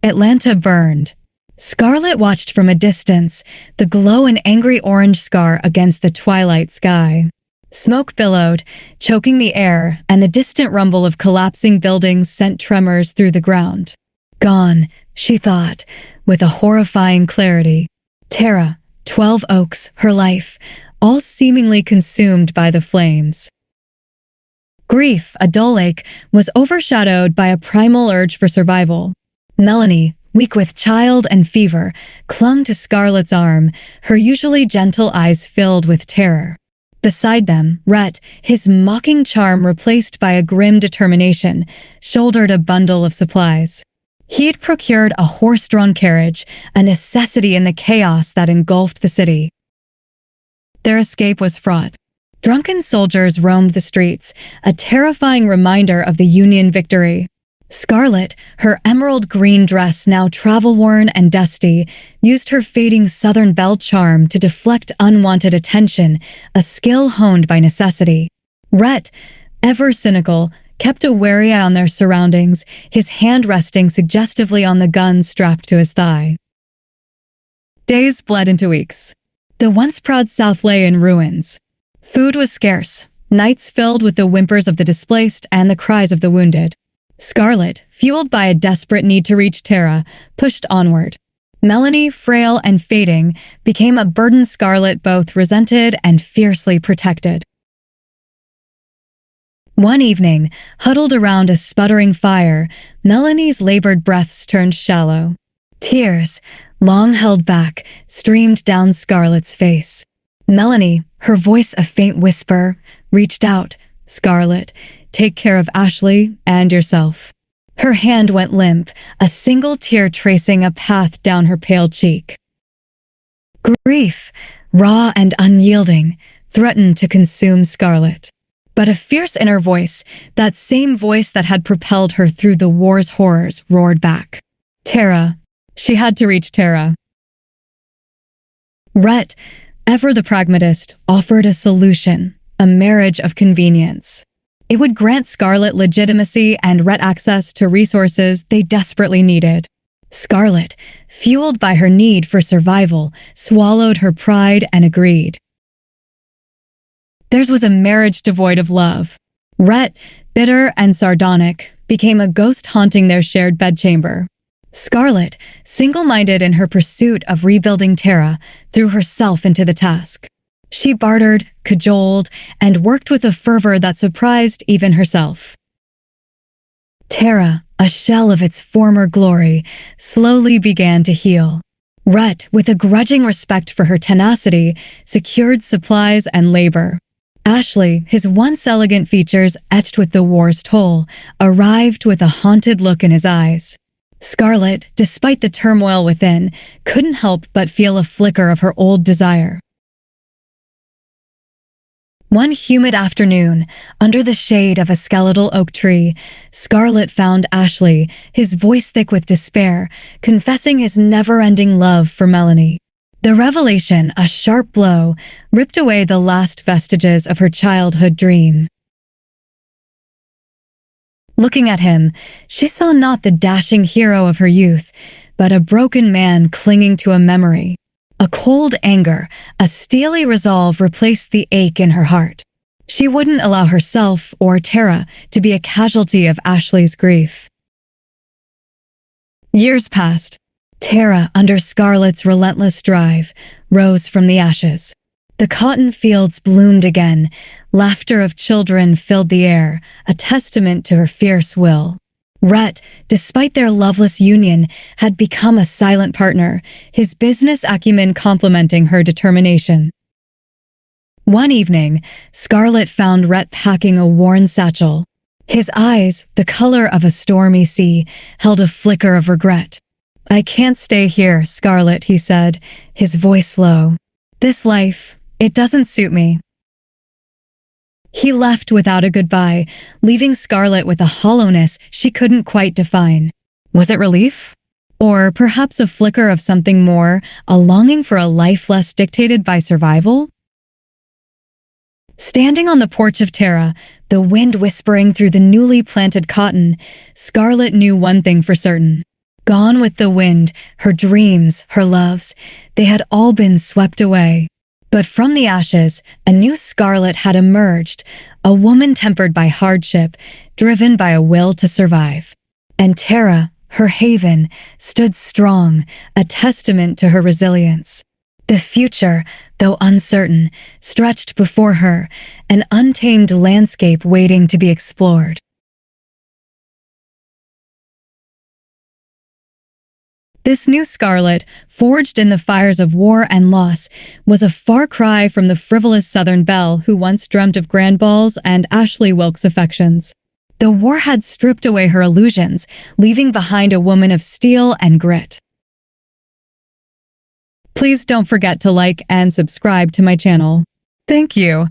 Atlanta burned. Scarlet watched from a distance, the glow an angry orange scar against the twilight sky. Smoke billowed, choking the air, and the distant rumble of collapsing buildings sent tremors through the ground. Gone, she thought, with a horrifying clarity. Tara, 12 Oaks, her life, all seemingly consumed by the flames. Grief, a dull ache, was overshadowed by a primal urge for survival. Melanie, weak with child and fever, clung to Scarlet's arm, her usually gentle eyes filled with terror. Beside them, Rhett, his mocking charm replaced by a grim determination, shouldered a bundle of supplies. He had procured a horse-drawn carriage, a necessity in the chaos that engulfed the city. Their escape was fraught. Drunken soldiers roamed the streets, a terrifying reminder of the Union victory. Scarlet, her emerald green dress now travel-worn and dusty, used her fading Southern Belle charm to deflect unwanted attention, a skill honed by necessity. Rhett, ever cynical, kept a wary eye on their surroundings, his hand resting suggestively on the gun strapped to his thigh. Days bled into weeks. The once proud South lay in ruins. Food was scarce, nights filled with the whimpers of the displaced and the cries of the wounded. Scarlet, fueled by a desperate need to reach Tara, pushed onward. Melanie, frail and fading, became a burden Scarlet both resented and fiercely protected. One evening, huddled around a sputtering fire, Melanie's labored breaths turned shallow. Tears, long held back, streamed down Scarlet's face. Melanie, her voice a faint whisper, reached out. Scarlet, take care of Ashley and yourself. Her hand went limp, a single tear tracing a path down her pale cheek. Grief, raw and unyielding, threatened to consume Scarlet. But a fierce inner voice, that same voice that had propelled her through the war's horrors, roared back. Tara. She had to reach Tara. Rhett, ever the pragmatist, offered a solution, a marriage of convenience. It would grant Scarlet legitimacy and Rhett access to resources they desperately needed. Scarlet, fueled by her need for survival, swallowed her pride and agreed. Theirs was a marriage devoid of love. Rhett, bitter and sardonic, became a ghost haunting their shared bedchamber. Scarlet, single-minded in her pursuit of rebuilding Tara, threw herself into the task. She bartered, cajoled, and worked with a fervor that surprised even herself. Tara, a shell of its former glory, slowly began to heal. Rhett, with a grudging respect for her tenacity, secured supplies and labor. Ashley, his once elegant features etched with the war's toll, arrived with a haunted look in his eyes. Scarlet, despite the turmoil within, couldn't help but feel a flicker of her old desire. One humid afternoon, under the shade of a skeletal oak tree, Scarlet found Ashley, his voice thick with despair, confessing his never-ending love for Melanie. The revelation, a sharp blow, ripped away the last vestiges of her childhood dream. Looking at him, she saw not the dashing hero of her youth, but a broken man clinging to a memory. A cold anger, a steely resolve replaced the ache in her heart. She wouldn't allow herself or Tara to be a casualty of Ashley's grief. Years passed. Tara, under Scarlet's relentless drive, rose from the ashes. The cotton fields bloomed again. Laughter of children filled the air, a testament to her fierce will. Rhett, despite their loveless union, had become a silent partner, his business acumen complementing her determination. One evening, Scarlet found Rhett packing a worn satchel. His eyes, the color of a stormy sea, held a flicker of regret. "I can't stay here, Scarlet," he said, his voice low. "This life, it doesn't suit me." He left without a goodbye, leaving Scarlet with a hollowness she couldn't quite define. Was it relief? Or perhaps a flicker of something more, a longing for a life less dictated by survival? Standing on the porch of Tara, the wind whispering through the newly planted cotton, Scarlet knew one thing for certain. Gone with the wind, her dreams, her loves, they had all been swept away. But from the ashes, a new Scarlet had emerged, a woman tempered by hardship, driven by a will to survive. And Tara, her haven, stood strong, a testament to her resilience. The future, though uncertain, stretched before her, an untamed landscape waiting to be explored. This new Scarlet, forged in the fires of war and loss, was a far cry from the frivolous Southern belle who once dreamt of grand balls and Ashley Wilkes affections. The war had stripped away her illusions, leaving behind a woman of steel and grit. Please don't forget to like and subscribe to my channel. Thank you.